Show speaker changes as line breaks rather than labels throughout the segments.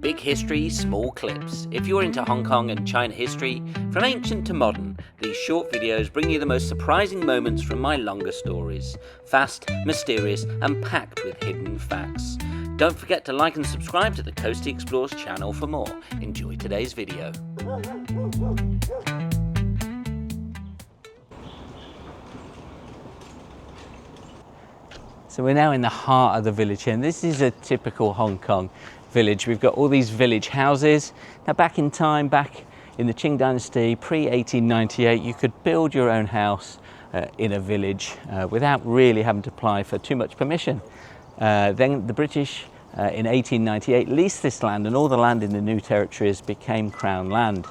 Big history, small clips. If you're into Hong Kong and China history, from ancient to modern, these short videos bring you the most surprising moments from my longer stories. Fast, mysterious, and packed with hidden facts. Don't forget to like and subscribe to the Coasty Explores channel for more. Enjoy today's video. So we're now in the heart of the village here, and this is a typical Hong Kong village. We've got all these village houses. Now back in time, back in the Qing Dynasty, pre-1898, you could build your own house in a village without really having to apply for too much permission. Then the British in 1898 leased this land, and all the land in the new territories became Crown land.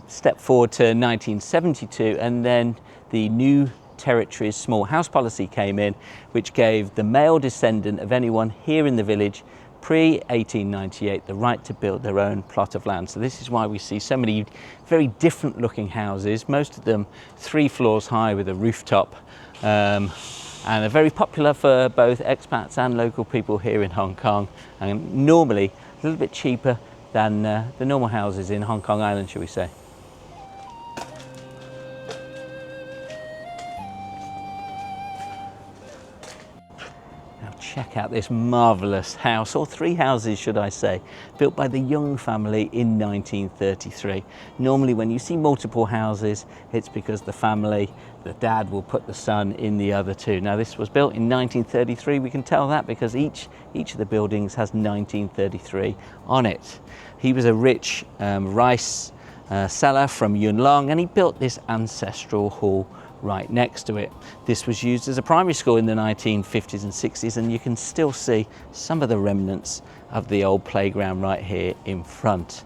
Step forward to 1972, and then the new territories small house policy came in, which gave the male descendant of anyone here in the village pre-1898 the right to build their own plot of land. So this is why we see so many very different looking houses, most of them 3 floors high with a rooftop, and are very popular for both expats and local people here in Hong Kong, and normally a little bit cheaper than the normal houses in Hong Kong Island, shall we say. Check out this marvellous house, or 3 houses should I say, built by the Young family in 1933. Normally when you see multiple houses, it's because the family, the dad will put the son in the other 2. Now this was built in 1933, we can tell that because each of the buildings has 1933 on it. He was a rich rice seller from Yuen Long, and he built this ancestral hall right next to it. This was used as a primary school in the 1950s and 60s, and you can still see some of the remnants of the old playground right here in front.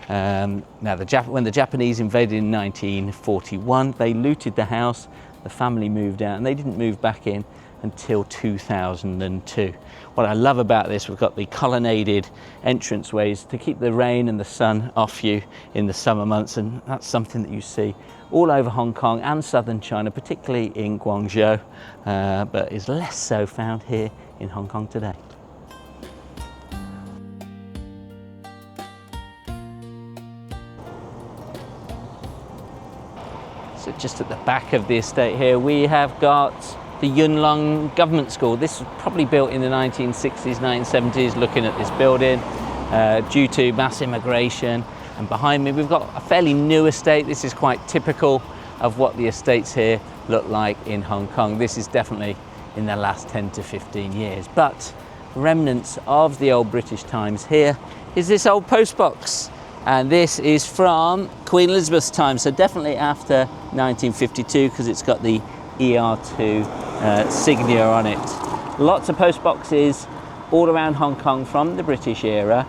Now when the Japanese invaded in 1941, they looted the house, the family moved out, and they didn't move back in until 2002. What I love about this, we've got the colonnaded entranceways to keep the rain and the sun off you in the summer months, and that's something that you see all over Hong Kong and southern China, particularly in Guangzhou, but is less so found here in Hong Kong today. So just at the back of the estate here, we have got the Yuen Long Government School. This was probably built in the 1960s, 1970s, looking at this building, due to mass immigration. And behind me, we've got a fairly new estate. This is quite typical of what the estates here look like in Hong Kong. This is definitely in the last 10 to 15 years. But remnants of the old British times here is this old post box. And this is from Queen Elizabeth's time, so definitely after 1952, because it's got the ER2 signature on it. Lots of post boxes all around Hong Kong from the British era.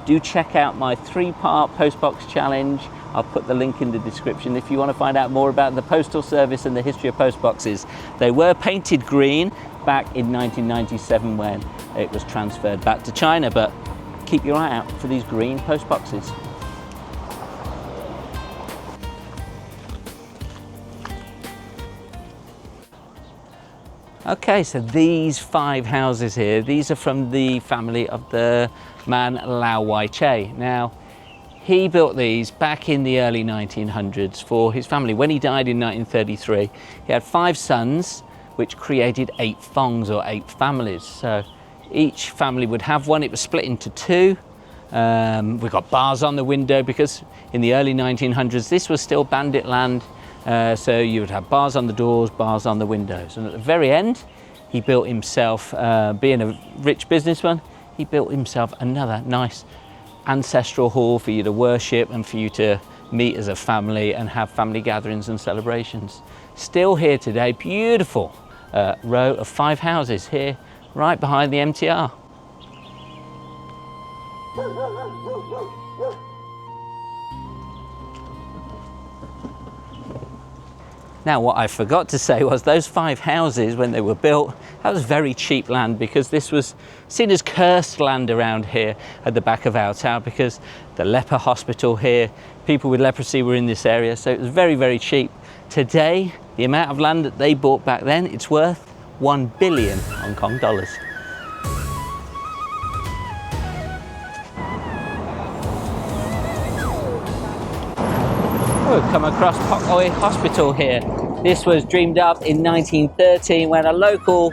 Do check out my 3-part postbox challenge. I'll put the link in the description if you want to find out more about the postal service and the history of postboxes. They were painted green back in 1997 when it was transferred back to China, but keep your eye out for these green postboxes. Okay, so these 5 houses here, these are from the family of the man Lau Wai Che. Now, he built these back in the early 1900s for his family. When he died in 1933, he had 5 sons, which created 8 fongs, or 8 families. So each family would have one. It was split into 2. We've got bars on the window because in the early 1900s, this was still bandit land. So you would have bars on the doors, bars on the windows. And at the very end, he built himself, being a rich businessman, he built himself another nice ancestral hall for you to worship and for you to meet as a family and have family gatherings and celebrations. Still here today, beautiful row of 5 houses here right behind the MTR. Now, what I forgot to say was those 5 houses, when they were built, that was very cheap land, because this was seen as cursed land around here at the back of our town, because the leper hospital here, people with leprosy were in this area, so it was very, very cheap. Today, the amount of land that they bought back then, it's worth 1 billion Hong Kong dollars. We've come across Pok Oi Hospital here. This was dreamed up in 1913 when a local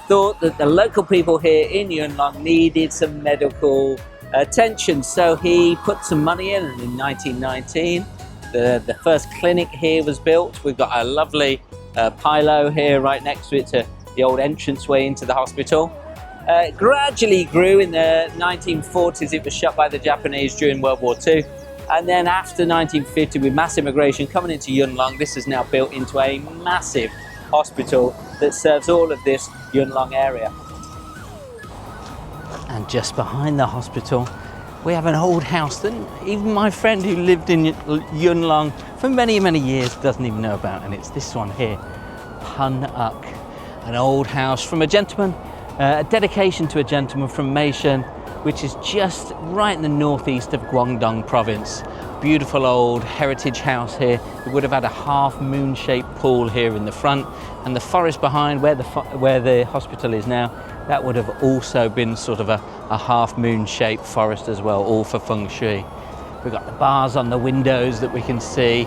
thought that the local people here in Yuen Long needed some medical attention. So he put some money in, and in 1919, the first clinic here was built. We've got a lovely pilo here right next to it, to the old entranceway into the hospital. It gradually grew. In the 1940s, it was shut by the Japanese during World War II. And then after 1950, with mass immigration coming into Yuen Long, this is now built into a massive hospital that serves all of this Yuen Long area. And just behind the hospital, we have an old house that even my friend who lived in Yuen Long for many, many years doesn't even know about, and it's this one here, Pun Uk, an old house from a gentleman, a dedication to a gentleman from Meishan, which is just right in the northeast of Guangdong province. Beautiful old heritage house here. It would have had a half moon-shaped pool here in the front, and the forest behind where the hospital is now, that would have also been sort of a half moon-shaped forest as well, all for feng shui. We've got the bars on the windows that we can see,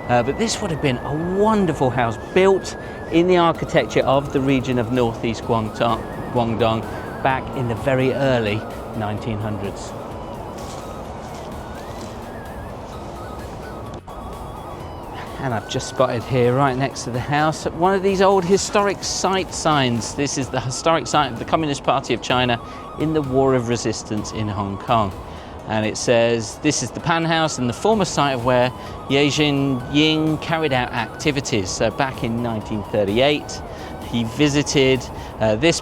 but this would have been a wonderful house built in the architecture of the region of northeast Guangdong back in the very early 1900s. And I've just spotted here, right next to the house, one of these old historic site signs. This is the historic site of the Communist Party of China in the War of Resistance in Hong Kong. And it says, this is the Pan House and the former site of where Ye Ying carried out activities. So back in 1938, he visited this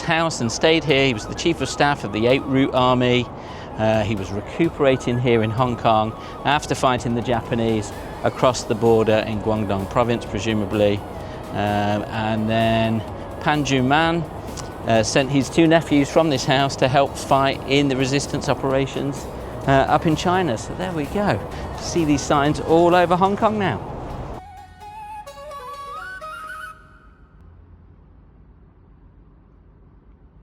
house and stayed here. He was the Chief of Staff of the 8th Route Army. He was recuperating here in Hong Kong after fighting the Japanese across the border in Guangdong province, presumably. And then Pan Juman sent his 2 nephews from this house to help fight in the resistance operations up in China. So there we go. See these signs all over Hong Kong now.